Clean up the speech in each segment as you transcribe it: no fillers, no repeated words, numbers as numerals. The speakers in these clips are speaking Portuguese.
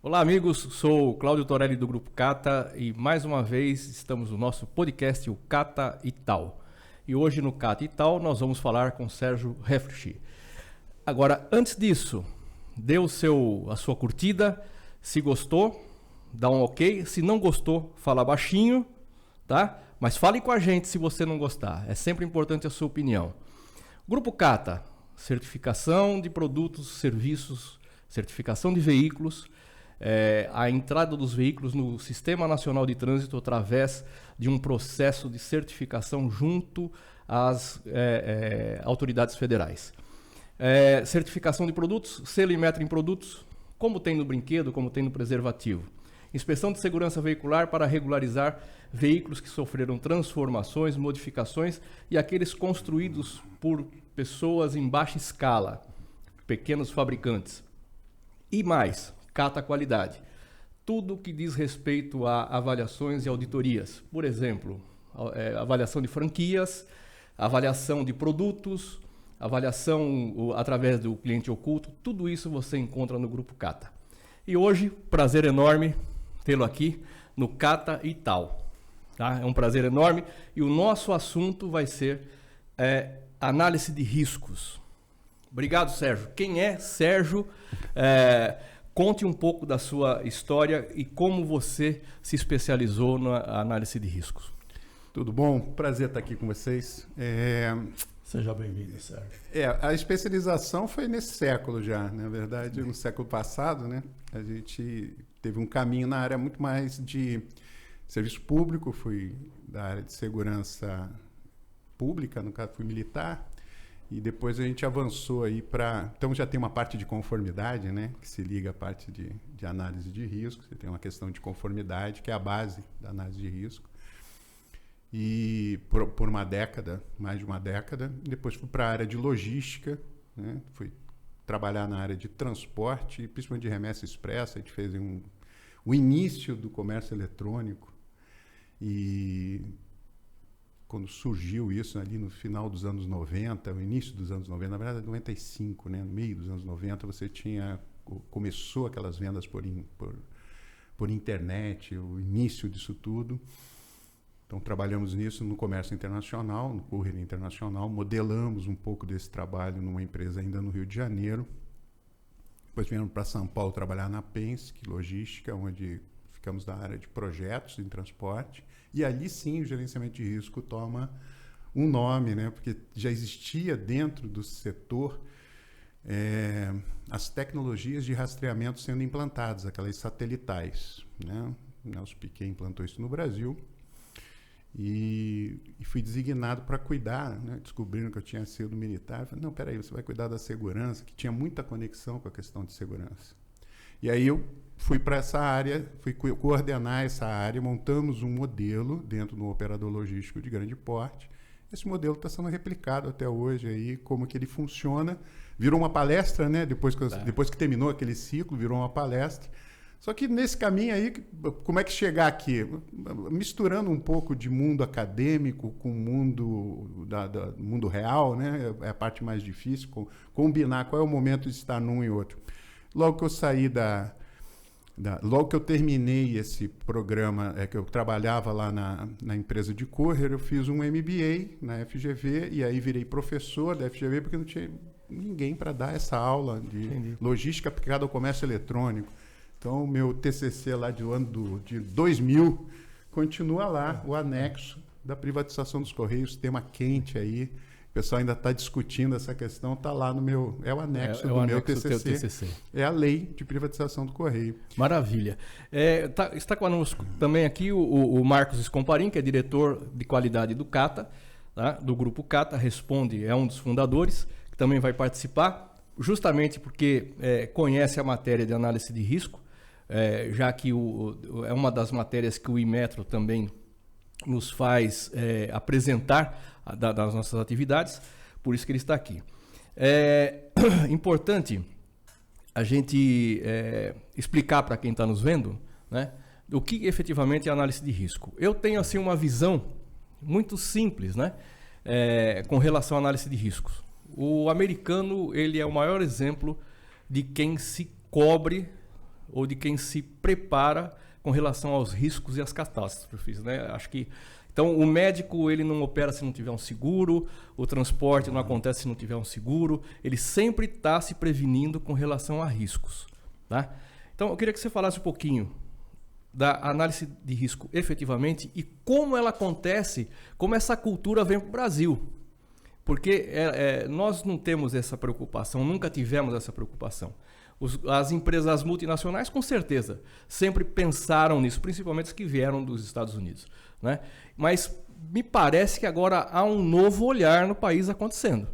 Olá, amigos. Sou o Cláudio Torelli do Grupo Cata e mais uma vez estamos no nosso podcast, o Cata e Tal. E hoje no Cata e Tal nós vamos falar com Sérgio Refrisch. Agora, antes disso, dê a sua curtida. Se gostou, dá um ok. Se não gostou, fala baixinho, tá? Mas fale com a gente se você não gostar. É sempre importante a sua opinião. Grupo Cata, certificação de produtos, serviços, certificação de veículos, a entrada dos veículos no Sistema Nacional de Trânsito através de um processo de certificação junto às autoridades federais. Certificação de produtos, selo e metro em produtos, como tem no brinquedo, como tem no preservativo. Inspeção de segurança veicular para regularizar veículos que sofreram transformações, modificações e aqueles construídos por pessoas em baixa escala, pequenos fabricantes. E mais, Cata Qualidade. Tudo que diz respeito a avaliações e auditorias. Por exemplo, avaliação de franquias, avaliação de produtos, avaliação através do cliente oculto. Tudo isso você encontra no Grupo Cata. E hoje, prazer enorme tê-lo aqui no Cata e Tal. Tá? É um prazer enorme e o nosso assunto vai ser análise de riscos. Obrigado, Sérgio. Quem é Sérgio? Conte um pouco da sua história e como você se especializou na análise de riscos. Tudo bom? Prazer estar aqui com vocês. Seja bem-vindo, Sérgio. A especialização foi nesse século já, na verdade, no século passado, né? A gente teve um caminho na área muito mais de serviço público, fui da área de segurança pública, no caso fui militar, e depois a gente avançou aí para... Então já tem uma parte de conformidade, né? Que se liga à parte de análise de risco, você tem uma questão de conformidade, que é a base da análise de risco. E por uma década, mais de uma década, depois fui para a área de logística, né? Fui trabalhar na área de transporte, principalmente de remessa expressa. A gente fez o início do comércio eletrônico e quando surgiu isso ali no final dos anos 90, o início dos anos 90, na verdade 95, né? No meio dos anos 90 você começou aquelas vendas por internet, o início disso tudo. Então, trabalhamos nisso no comércio internacional, no courier internacional, modelamos um pouco desse trabalho numa empresa ainda no Rio de Janeiro. Depois viemos para São Paulo trabalhar na Penske, logística, onde ficamos na área de projetos em transporte. E ali sim o gerenciamento de risco toma um nome, né? Porque já existia dentro do setor as tecnologias de rastreamento sendo implantadas, aquelas satelitais, né? O Piquet implantou isso no Brasil. E fui designado para cuidar, né? Descobrindo que eu tinha sido militar. Falei, não, peraí, você vai cuidar da segurança, que tinha muita conexão com a questão de segurança. E aí eu fui para essa área, fui coordenar essa área, montamos um modelo dentro do operador logístico de grande porte. Esse modelo está sendo replicado até hoje, aí, como que ele funciona. Virou uma palestra, né? Depois que terminou aquele ciclo, virou uma palestra. Só que nesse caminho aí, como é que chegar aqui? Misturando um pouco de mundo acadêmico com o mundo real, né? É a parte mais difícil, combinar qual é o momento de estar num e outro. Logo que eu saí logo que eu terminei esse programa, que eu trabalhava lá na empresa de courier, eu fiz um MBA na FGV e aí virei professor da FGV porque não tinha ninguém para dar essa aula de logística aplicada ao comércio eletrônico. Então, o meu TCC lá de 2000 continua lá, o anexo da privatização dos Correios, tema quente aí. O pessoal ainda está discutindo essa questão, está lá no meu... É o anexo do meu TCC. É a lei de privatização do Correio. Maravilha. Está conosco também aqui o Marcos Escomparim, que é diretor de qualidade do Cata, tá? Do Grupo Cata, é um dos fundadores, que também vai participar, justamente porque conhece a matéria de análise de risco, já que é uma das matérias que o Inmetro também nos faz apresentar das nossas atividades, por isso que ele está aqui. É importante a gente explicar para quem está nos vendo, né, o que efetivamente é análise de risco. Eu tenho assim uma visão muito simples, né, com relação à análise de riscos. O americano, ele é o maior exemplo de quem se cobre ou de quem se prepara com relação aos riscos e às catástrofes, né? Acho que então o médico ele não opera se não tiver um seguro, o transporte não acontece se não tiver um seguro, ele sempre está se prevenindo com relação a riscos, tá? Então eu queria que você falasse um pouquinho da análise de risco efetivamente e como ela acontece, como essa cultura vem para o Brasil. Porque nós não temos essa preocupação, nunca tivemos essa preocupação. As empresas as multinacionais, com certeza, sempre pensaram nisso, principalmente as que vieram dos Estados Unidos, né? Mas me parece que agora há um novo olhar no país acontecendo,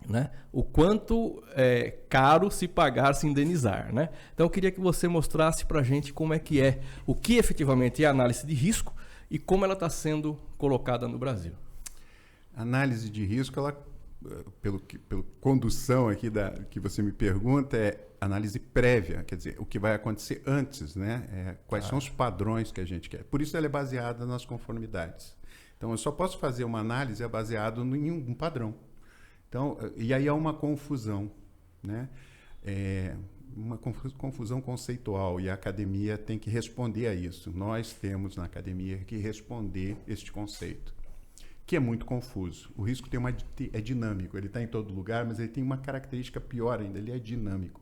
né? O quanto é caro se pagar, se indenizar, né? Então eu queria que você mostrasse para a gente como é que o que efetivamente é a análise de risco e como ela está sendo colocada no Brasil. Análise de risco, ela, pela condução aqui que você me pergunta, é análise prévia, quer dizer, o que vai acontecer antes, né? Quais são os padrões que a gente quer. Por isso ela é baseada nas conformidades. Então eu só posso fazer uma análise baseada em um padrão. Então, e aí há uma confusão, né? Uma confusão conceitual, e a academia tem que responder a isso. Nós temos na academia que responder este conceito, que é muito confuso. O risco é dinâmico, ele está em todo lugar, mas ele tem uma característica pior ainda, ele é dinâmico.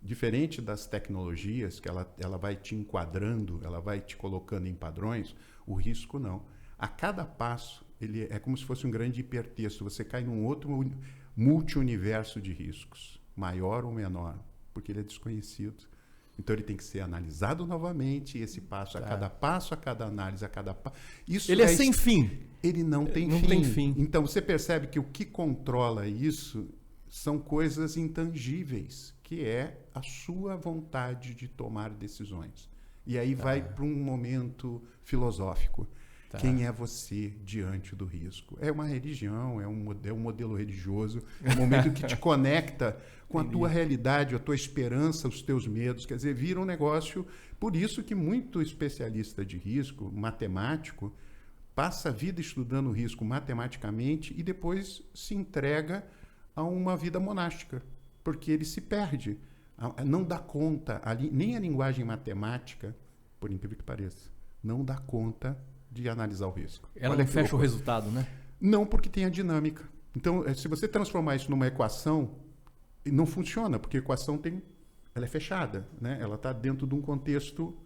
Diferente das tecnologias, que ela vai te enquadrando, ela vai te colocando em padrões, o risco não. A cada passo, ele é como se fosse um grande hipertexto, você cai num outro multi-universo de riscos, maior ou menor, porque ele é desconhecido. Então ele tem que ser analisado novamente, esse passo, a cada passo, a cada análise, a cada passo. Ele é sem fim. Ele não tem fim. Então você percebe que o que controla isso são coisas intangíveis, que é a sua vontade de tomar decisões. E aí vai para um momento filosófico. Quem é você diante do risco? É uma religião, é um modelo religioso, é um momento que te conecta com a tua realidade, a tua esperança, os teus medos. Quer dizer, vira um negócio. Por isso que muito especialista de risco, matemático, passa a vida estudando risco matematicamente e depois se entrega a uma vida monástica, porque ele se perde. Não dá conta, nem a linguagem matemática, por incrível que pareça, não dá conta de analisar o risco. Ela não fecha o resultado, né? Não, porque tem a dinâmica. Então, se você transformar isso numa equação, não funciona, porque a equação ela é fechada, né? Ela está dentro de um contexto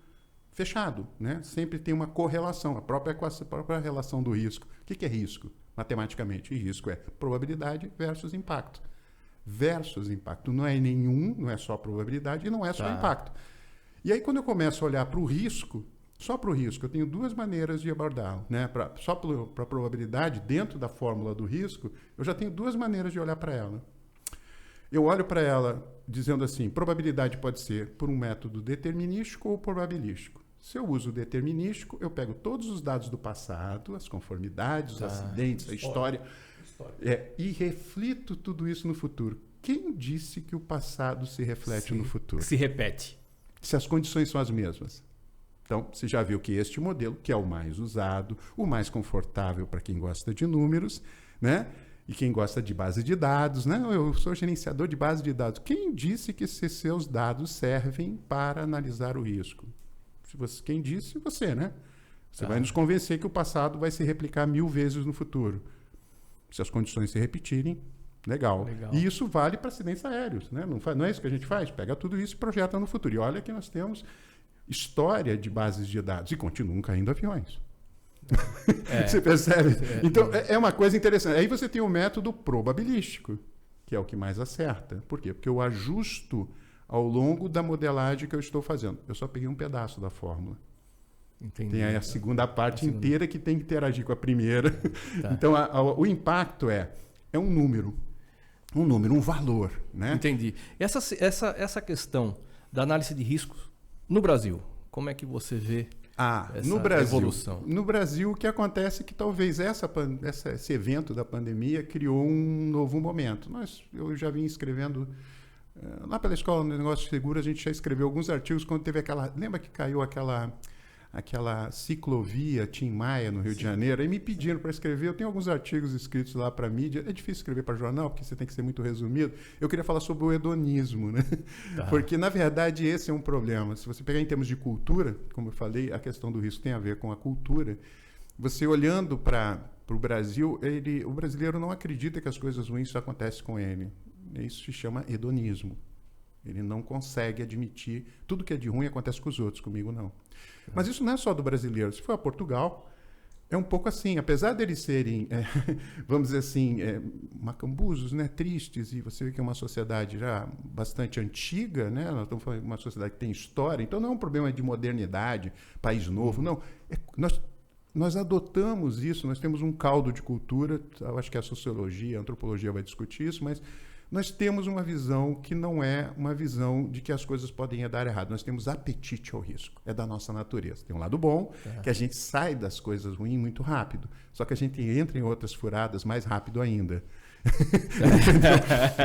fechado, né? Sempre tem uma correlação, a própria equação, a própria relação do risco. O que é risco? Matematicamente, risco é probabilidade versus impacto. Versus impacto. Não é nenhum, não é só probabilidade e não é só impacto. E aí, quando eu começo a olhar para o risco, só para o risco, eu tenho duas maneiras de abordá-lo, né? Só para a probabilidade, dentro da fórmula do risco, eu já tenho duas maneiras de olhar para ela. Eu olho para ela dizendo assim, probabilidade pode ser por um método determinístico ou probabilístico. Se eu uso o determinístico, eu pego todos os dados do passado, as conformidades, os acidentes, a história, e reflito tudo isso no futuro. Quem disse que o passado se reflete no futuro? Se repete. Se as condições são as mesmas. Então, você já viu que este modelo, que é o mais usado, o mais confortável para quem gosta de números, né? E quem gosta de base de dados, né? Eu sou gerenciador de base de dados. Quem disse que esses seus dados servem para analisar o risco? Quem disse? Você, né? Você vai nos convencer que o passado vai se replicar 1000 vezes no futuro. Se as condições se repetirem, legal. E isso vale para acidentes aéreos, né? Não é isso que a gente faz? Pega tudo isso e projeta no futuro. E olha que nós temos história de bases de dados e continuam caindo aviões. Você percebe? Então, é uma coisa interessante. Aí você tem o método probabilístico, que é o que mais acerta. Por quê? Porque eu ajusto ao longo da modelagem que eu estou fazendo. Eu só peguei um pedaço da fórmula. Entendi. Tem aí a segunda parte inteira que tem que interagir com a primeira. Então, o impacto é um número, um valor. Né? Entendi. Essa questão da análise de riscos no Brasil, como é que você vê essa evolução? No Brasil, o que acontece é que talvez esse evento da pandemia criou um novo momento. Eu já vim escrevendo, lá pela Escola de Negócios Seguros, a gente já escreveu alguns artigos quando teve lembra que caiu aquela aquela ciclovia Tim Maia, no Rio de Janeiro, aí me pediram para escrever. Eu tenho alguns artigos escritos lá para mídia. É difícil escrever para jornal, porque você tem que ser muito resumido. Eu queria falar sobre o hedonismo, né? Porque, na verdade, esse é um problema. Se você pegar em termos de cultura, como eu falei, a questão do risco tem a ver com a cultura. Você olhando para o Brasil, o brasileiro não acredita que as coisas ruins só acontecem com ele. Isso se chama hedonismo. Ele não consegue admitir tudo que é de ruim acontece com os outros, comigo não. Mas isso não é só do brasileiro. Se for a Portugal, é um pouco assim. Apesar deles serem, vamos dizer assim, macambusos, né, tristes, e você vê que é uma sociedade já bastante antiga, né? Nós estamos falando de uma sociedade que tem história, então não é um problema de modernidade, país novo, não. Nós adotamos isso, nós temos um caldo de cultura, eu acho que a sociologia, a antropologia vai discutir isso, mas nós temos uma visão que não é uma visão de que as coisas podem dar errado. Nós temos apetite ao risco. É da nossa natureza. Tem um lado bom, que a gente sai das coisas ruins muito rápido. Só que a gente entra em outras furadas mais rápido ainda.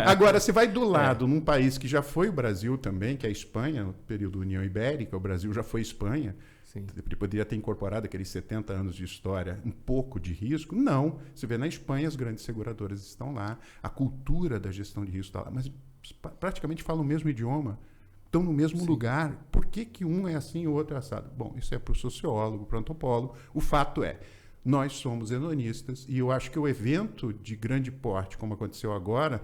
Agora, você vai do lado, num país que já foi o Brasil também, que é a Espanha, no período da União Ibérica, o Brasil já foi Espanha. Sim. Ele poderia ter incorporado aqueles 70 anos de história, um pouco de risco. Não. Você vê na Espanha, as grandes seguradoras estão lá, a cultura da gestão de risco está lá, mas praticamente falam o mesmo idioma, estão no mesmo lugar. Por que um é assim e o outro é assado? Bom, isso é para o sociólogo, para o antropólogo. O fato é, nós somos hedonistas e eu acho que o evento de grande porte, como aconteceu agora,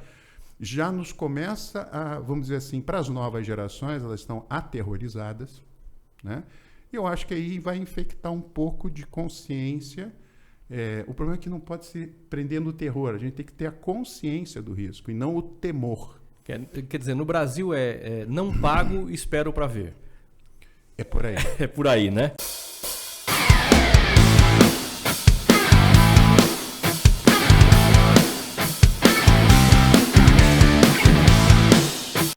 já nos começa a, vamos dizer assim, para as novas gerações, elas estão aterrorizadas, né? Eu acho que aí vai infectar um pouco de consciência. O problema é que não pode se prender no terror. A gente tem que ter a consciência do risco e não o temor. Quer dizer, no Brasil não pago, espero para ver. É por aí. É por aí, né?